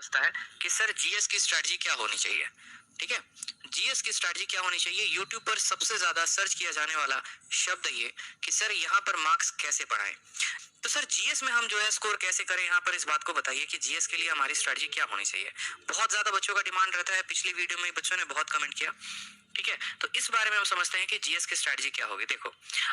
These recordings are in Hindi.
पूछता है कि सर जीएस की स्ट्रेटजी क्या होनी चाहिए। ठीक है, जीएस की स्ट्रेटजी क्या होनी चाहिए, यूट्यूब पर सबसे ज्यादा सर्च किया जाने वाला शब्द ये कि सर यहाँ पर मार्क्स कैसे बढ़ाएं। तो सर जीएस में हम जो है स्कोर कैसे करें, यहाँ पर इस बात को बताइए कि जीएस के लिए हमारी स्ट्रेटजी क्या होनी चाहिए। बहुत ज्यादा बच्चों का डिमांड रहता है, पिछली वीडियो में बच्चों ने बहुत कमेंट किया। ठीक है, तो इस बारे में हम समझते हैं कि जीएस की स्ट्रेटजी क्या होगी। देखो,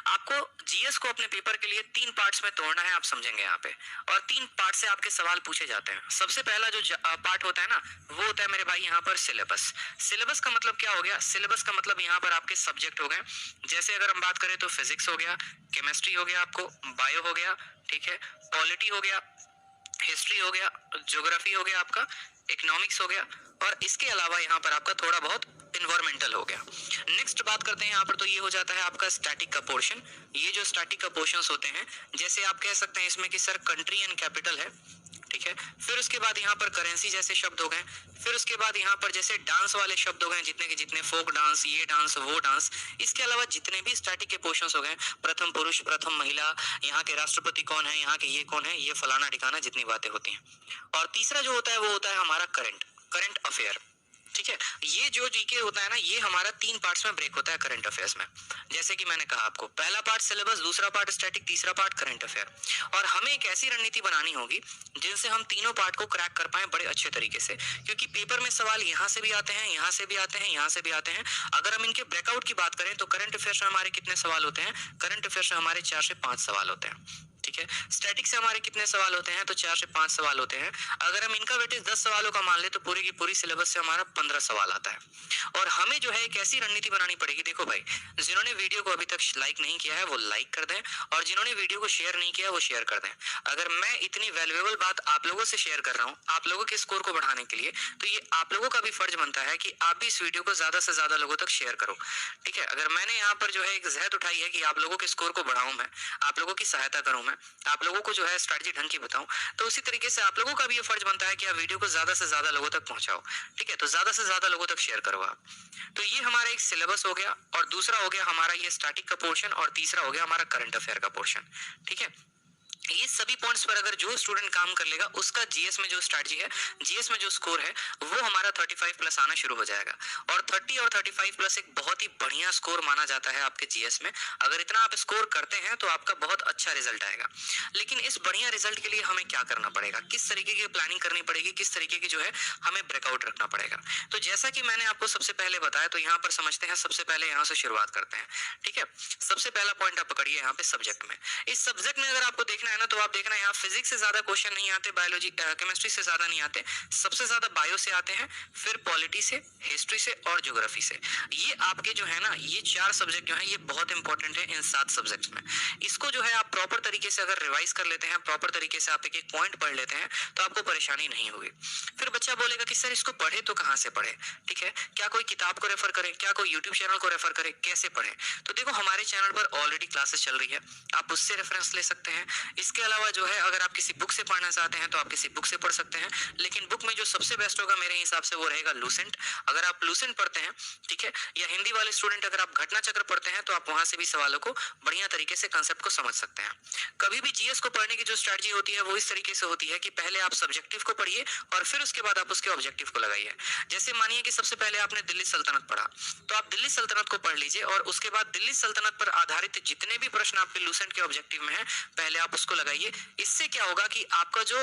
आपको जीएस को अपने पेपर के लिए 3 पार्ट्स में तोड़ना है, आप समझेंगे यहाँ पे। और 3 पार्ट से आपके सवाल पूछे जाते हैं। सबसे पहला जो पार्ट होता है ना, वो होता है मेरे भाई यहाँ पर सिलेबस। सिलेबस का मतलब क्या हो गया, सिलेबस का मतलब यहाँ पर आपके सब्जेक्ट हो गए। जैसे अगर हम बात करें तो फिजिक्स हो गया, केमिस्ट्री हो गया, आपको बायो हो गया, ठीक है, पॉलिटी हो गया, हिस्ट्री हो गया, ज्योग्राफी हो गया, आपका इकोनॉमिक्स हो गया, और इसके अलावा यहाँ पर आपका थोड़ा बहुत इन्वायरमेंटल हो गया। नेक्स्ट बात करते हैं यहाँ पर, तो ये हो जाता है आपका स्टैटिक का पोर्शन। ये जो स्टैटिक का पोर्शंस होते हैं, जैसे आप कह सकते हैं इसमें कि सर कंट्री एंड कैपिटल है, ठीक है। फिर उसके बाद यहाँ पर करेंसी जैसे शब्द हो गए। फिर उसके बाद यहाँ पर जैसे डांस वाले शब्द हो गए, जितने के जितने, फोक डांस, ये डांस, वो डांस। इसके अलावा जितने भी स्टैटिक के पोर्शंस हो गए, प्रथम पुरुष, प्रथम महिला, यहाँ के राष्ट्रपति कौन है, यहाँ के ये कौन है, ये फलाना ठिकाना, जितनी बातें होती हैं। और तीसरा जो होता है वो होता है हमारा करंट करंट अफेयर। ठीक है, ये जो जीके होता है ना, ये हमारा 3 पार्ट्स में ब्रेक होता है करंट अफेयर्स में। जैसे कि मैंने कहा आपको, पहला पार्ट सिलेबस, दूसरा पार्ट स्टैटिक, तीसरा पार्ट करंट अफेयर। और हमें एक ऐसी रणनीति बनानी होगी जिनसे हम तीनों पार्ट को क्रैक कर पाए बड़े अच्छे तरीके से, क्योंकि पेपर में सवाल यहाँ से भी आते हैं, यहाँ से भी आते हैं, यहाँ से भी आते हैं। अगर हम इनके ब्रेकआउट की बात करें तो करंट अफेयर्स में हमारे कितने सवाल होते हैं, करंट अफेयर्स में हमारे 4 से 5 सवाल होते हैं। ठीक है, स्टैटिक से हमारे कितने सवाल होते हैं, तो 4 से 5 सवाल होते हैं। अगर हम इनका वेटेज 10 सवालों का मान ले तो पूरी की पूरी सिलेबस से हमारा 15 सवाल आता है। और हमें जो है एक ऐसी रणनीति बनानी पड़ेगी। देखो भाई, जिन्होंने वीडियो को अभी तक लाइक नहीं किया है वो लाइक कर दें, और जिन्होंने वीडियो को शेयर नहीं किया वो शेयर कर दें। अगर मैं इतनी वैल्यूएबल बात आप लोगों से शेयर कर रहा हूँ आप लोगों के स्कोर को बढ़ाने के लिए, तो ये आप लोगों का भी फर्ज बनता है कि आप भी इस वीडियो को ज्यादा से ज्यादा लोगों तक शेयर करो। ठीक है, अगर मैंने यहाँ पर जो है एक जहद उठाई है कि आप लोगों के स्कोर को बढ़ाऊं, मैं आप लोगों की सहायता करूं, मैं आप लोगों को जो है स्ट्रेटजी ढंग की बताऊं, तो उसी तरीके से आप लोगों का भी ये फर्ज बनता है कि आप वीडियो को ज्यादा से ज्यादा लोगों तक पहुंचाओ। ठीक है, तो ज्यादा से ज्यादा लोगों तक शेयर करो आप। तो ये हमारा एक सिलेबस हो गया, और दूसरा हो गया हमारा ये स्टैटिक का पोर्शन, और तीसरा हो गया हमारा करंट अफेयर का पोर्शन। ठीक है, ये सभी पॉइंट्स पर अगर जो स्टूडेंट काम कर लेगा, उसका जीएस में जो स्ट्रेटजी है, जीएस में जो स्कोर है, वो हमारा 35 प्लस आना शुरू हो जाएगा। और 30 और 35 प्लस एक बहुत ही बढ़िया स्कोर माना जाता है आपके जीएस में। अगर इतना आप स्कोर करते हैं तो आपका बहुत अच्छा रिजल्ट आएगा। लेकिन इस बढ़िया रिजल्ट के लिए हमें क्या करना पड़ेगा, किस तरीके की प्लानिंग करनी पड़ेगी, किस तरीके की जो है हमें ब्रेकआउट रखना पड़ेगा। तो जैसा कि मैंने आपको सबसे पहले बताया, तो यहाँ पर समझते हैं, सबसे पहले यहाँ से शुरुआत करते हैं। ठीक है, सबसे पहला पॉइंट आप पकड़िए यहाँ पे सब्जेक्ट में। इस सब्जेक्ट में अगर आपको देखना है ना, तो आप देखना यहाँ फिजिक्स से ज्यादा क्वेश्चन नहीं आते, बायोलॉजी केमिस्ट्री से ज्यादा नहीं आते, सबसे ज्यादा बायो से आते हैं, फिर पॉलिटी से, हिस्ट्री से और ज्योग्राफी से। ये आपके जो है ना, ये 4 सब्जेक्ट जो है ये बहुत इंपॉर्टेंट है इन 7 सब्जेक्ट्स में। इसको जो है आप प्रॉपर तरीके से अगर रिवाइज कर लेते हैं, प्रॉपर तरीके से आप एक एक पॉइंट पढ़ लेते हैं, तो आपको परेशानी नहीं होगी। फिर बच्चा बोलेगा कि सर इसको पढ़े तो कहाँ से पढ़े। ठीक है, क्या कोई किताब को रेफर करें, क्या कोई यूट्यूब चैनल को रेफर करें, कैसे पढ़े। तो देखो, हमारे चैनल पर ऑलरेडी क्लासेस चल रही है, आप उससे रेफरेंस ले सकते हैं। इसके अलावा जो है अगर आप किसी बुक से पढ़ना चाहते हैं तो आप किसी बुक से पढ़ सकते हैं, लेकिन बुक में जो सबसे बेस्ट होगा मेरे हिसाब से वो रहेगा लूसेंट। अगर आप लूसेंट पढ़ते हैं, ठीक है, या हिंदी वाले स्टूडेंट अगर आप घटना चक्र पढ़ते हैं, तो आप वहां से भी सवालों को बढ़िया तरीके से कंसेप्ट को समझ सकते हैं। कभी भी जीएस को पढ़ने की जो स्ट्रेटजी होती है वो इस तरीके से होती है कि पहले आप सब्जेक्टिव को पढ़िए और फिर उसके बाद आप उसके ऑब्जेक्टिव को लगाइए। जैसे मानिए कि सबसे पहले आपने दिल्ली सल्तनत पढ़ा, तो आप दिल्ली सल्तनत को पढ़ लीजिए, और उसके बाद दिल्ली सल्तनत पर आधारित जितने भी प्रश्न आपके लूसेंट के ऑब्जेक्टिव में है, पहले आप उसको लगाइए। इससे क्या होगा कि आपका जो